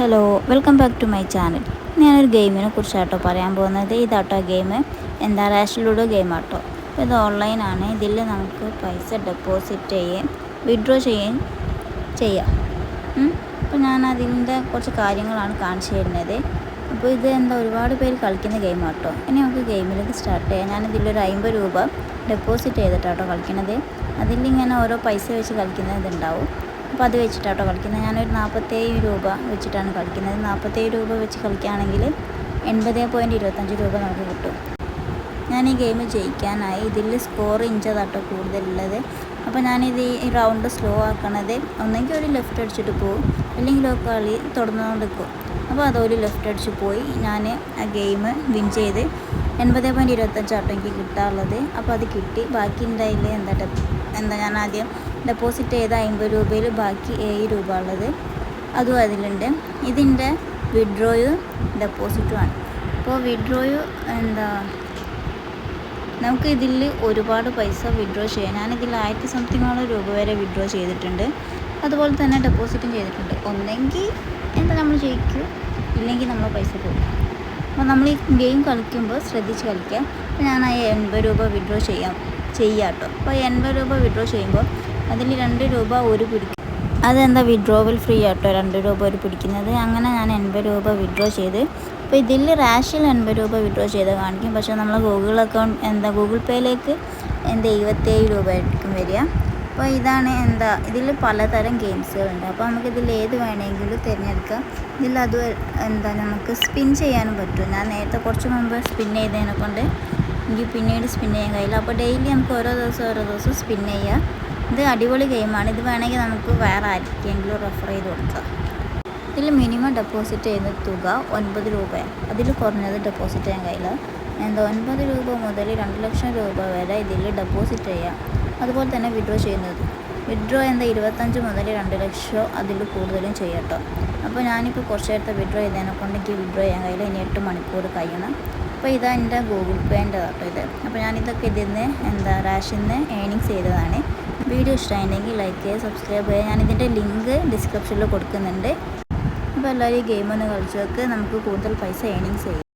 Hello, welcome back to my channel. ഞാനൊരു ഗെയിമിനെ കുറിച്ചാട്ടോ പറയാൻ പോകുന്നത്. ഇതാട്ടോ ഗെയിം, എന്താ റാഷ് ലുഡോ ഗെയിം ആട്ടോ. അപ്പോൾ ഇത് ഓൺലൈനാണ്. ഇതിൽ നമുക്ക് പൈസ ഡെപ്പോസിറ്റ് ചെയ്യുകയും വിഡ്രോ ചെയ്യാം. അപ്പോൾ ഞാൻ അതിൻ്റെ കുറച്ച് കാര്യങ്ങളാണ് കാണിച്ചു തരുന്നത്. അപ്പോൾ ഇത് ഒരുപാട് പേര് കളിക്കുന്ന ഗെയിം ആട്ടോ. ഇനി നമുക്ക് ഗെയിമിലേക്ക് സ്റ്റാർട്ട് ചെയ്യാം. ഞാനിതിലൊരു 50 രൂപ ഡെപ്പോസിറ്റ് ചെയ്തിട്ടാട്ടോ കളിക്കുന്നത്. അതിലിങ്ങനെ ഓരോ പൈസ വെച്ച് കളിക്കുന്നതുണ്ടാവും. അപ്പോൾ അത് വെച്ചിട്ടാട്ടോ കളിക്കുന്നത്. ഞാനൊരു 47 രൂപ വെച്ചിട്ടാണ് കളിക്കുന്നത്. 47 രൂപ വെച്ച് കളിക്കുകയാണെങ്കിൽ 80.25 രൂപ നമുക്ക് കിട്ടും. ഞാൻ ഈ ഗെയിം ജയിക്കാനായി ഇതിൽ സ്കോർ ഇഞ്ചതാട്ടോ കൂടുതലുള്ളത്. അപ്പോൾ ഞാനിത് ഈ റൗണ്ട് സ്ലോ ആക്കണത് ഒന്നെങ്കിൽ ഒരു ലെഫ്റ്റ് അടിച്ചിട്ട് പോകും, അല്ലെങ്കിൽ കളി തുടർന്നുകൊണ്ട് നിൽക്കും. അപ്പോൾ അതൊരു ലെഫ്റ്റ് അടിച്ച് പോയി ഞാൻ ആ ഗെയിം വിൻ ചെയ്ത് 80.25 ആട്ടോ എനിക്ക് കിട്ടാറുള്ളത്. അപ്പോൾ അത് കിട്ടി. ബാക്കി ഉണ്ടായില്ല ഞാൻ ആദ്യം ഡെപ്പോസിറ്റ് ചെയ്ത 50 രൂപയിൽ ബാക്കി 7 രൂപ ഉള്ളത് അതും അതിലുണ്ട്. ഇതിൻ്റെ വിഡ്രോയും ഡെപ്പോസിറ്റുമാണ്. അപ്പോൾ വിഡ്രോയും നമുക്ക് ഇതിൽ ഒരുപാട് പൈസ വിഡ്രോ ചെയ്യാം. ഞാനിതിൽ 1000 സംതിങ്ങോളം രൂപ വരെ വിഡ്രോ ചെയ്തിട്ടുണ്ട്. അതുപോലെ തന്നെ ഡെപ്പോസിറ്റും ചെയ്തിട്ടുണ്ട്. ഒന്നെങ്കിൽ നമ്മൾ ജയിക്കും, ഇല്ലെങ്കിൽ നമ്മൾ പൈസ പോകും. അപ്പോൾ നമ്മൾ ഈ ഗെയിം കളിക്കുമ്പോൾ ശ്രദ്ധിച്ച് കളിക്കുക. അപ്പോൾ ഞാൻ 80 രൂപ വിഡ്രോ ചെയ്യാം കേട്ടോ. അപ്പോൾ 80 രൂപ വിഡ്രോ ചെയ്യുമ്പോൾ അതിൽ 2 രൂപ ഒരു പിടിക്കും. വിഡ്രോവൽ ഫ്രീ ആട്ടോ, 2 രൂപ ഒരു പിടിക്കുന്നത്. അങ്ങനെ ഞാൻ 80 രൂപ വിഡ്രോ ചെയ്ത്. അപ്പോൾ ഇതിൽ റാഷിൽ 80 രൂപ വിഡ്രോ ചെയ്ത് കാണിക്കും. പക്ഷേ നമ്മൾ ഗൂഗിൾ പേയിലേക്ക് 27 രൂപ ആയിരിക്കും വരിക. അപ്പോൾ ഇതാണ് ഇതിൽ പലതരം ഗെയിംസുകളുണ്ട്. അപ്പോൾ നമുക്കിതിൽ ഏത് വേണമെങ്കിലും തിരഞ്ഞെടുക്കാം. ഇതിൽ നമുക്ക് സ്പിൻ ചെയ്യാനും പറ്റും. ഞാൻ നേരത്തെ കുറച്ച് മുമ്പ് സ്പിൻ ചെയ്തതിനെ കൊണ്ട് എനിക്ക് പിന്നീട് സ്പിൻ ചെയ്യാൻ കഴിയില്ല. അപ്പോൾ ഡെയിലി നമുക്ക് ഓരോ ദിവസം സ്പിൻ ചെയ്യാം. ഇത് അടിപൊളി ഗെയിമാണ്. ഇത് വേണമെങ്കിൽ നമുക്ക് വേറെ ആർക്കെങ്കിലും റെഫർ ചെയ്ത് കൊടുക്കാം. ഇതിൽ മിനിമം ഡെപ്പോസിറ്റ് ചെയ്യുന്ന തുക 9 രൂപയാണ്. അതിൽ കുറഞ്ഞത് ഡെപ്പോസിറ്റ് ചെയ്യാൻ കഴിയില്ല. 9 രൂപ മുതൽ 2 ലക്ഷം രൂപ വരെ ഇതിൽ ഡെപ്പോസിറ്റ് ചെയ്യാം. അതുപോലെ തന്നെ വിഡ്രോ ചെയ്യുന്നത് 25 മുതൽ 2 ലക്ഷം അതിൽ കൂടുതലും ചെയ്യാം കേട്ടോ. അപ്പോൾ ഞാനിപ്പോൾ കുറച്ച് നേരത്തെ വിഡ്രോ ചെയ്തതിനെ കൊണ്ട് എനിക്ക് വിഡ്രോ ചെയ്യാൻ കഴിയില്ല. ഇനി 8 മണിക്കൂർ കഴിയണം. അപ്പോൾ ഇതാ എൻ്റെ ഗൂഗിൾ പേൻ്റെ കേട്ടോ ഇത്. അപ്പോൾ ഞാനിതൊക്കെ ഇതിൽ നിന്ന് റാഷിൽ നിന്ന് ഏണിങ്സ് ചെയ്തതാണ്. വീഡിയോ ഇഷ്ടമായിട്ടുണ്ടെങ്കിൽ ലൈക്ക് ചെയ്യുക, സബ്സ്ക്രൈബ് ചെയ്യുക. ഞാനിതിൻ്റെ ലിങ്ക് ഡിസ്ക്രിപ്ഷനിൽ കൊടുക്കുന്നുണ്ട്. അപ്പോൾ എല്ലാവരും ഈ ഗെയിം ഒന്ന് കളിച്ച് നോക്ക്. നമുക്ക് കൂടുതൽ പൈസ ഏണിങ്സ് ചെയ്യാം.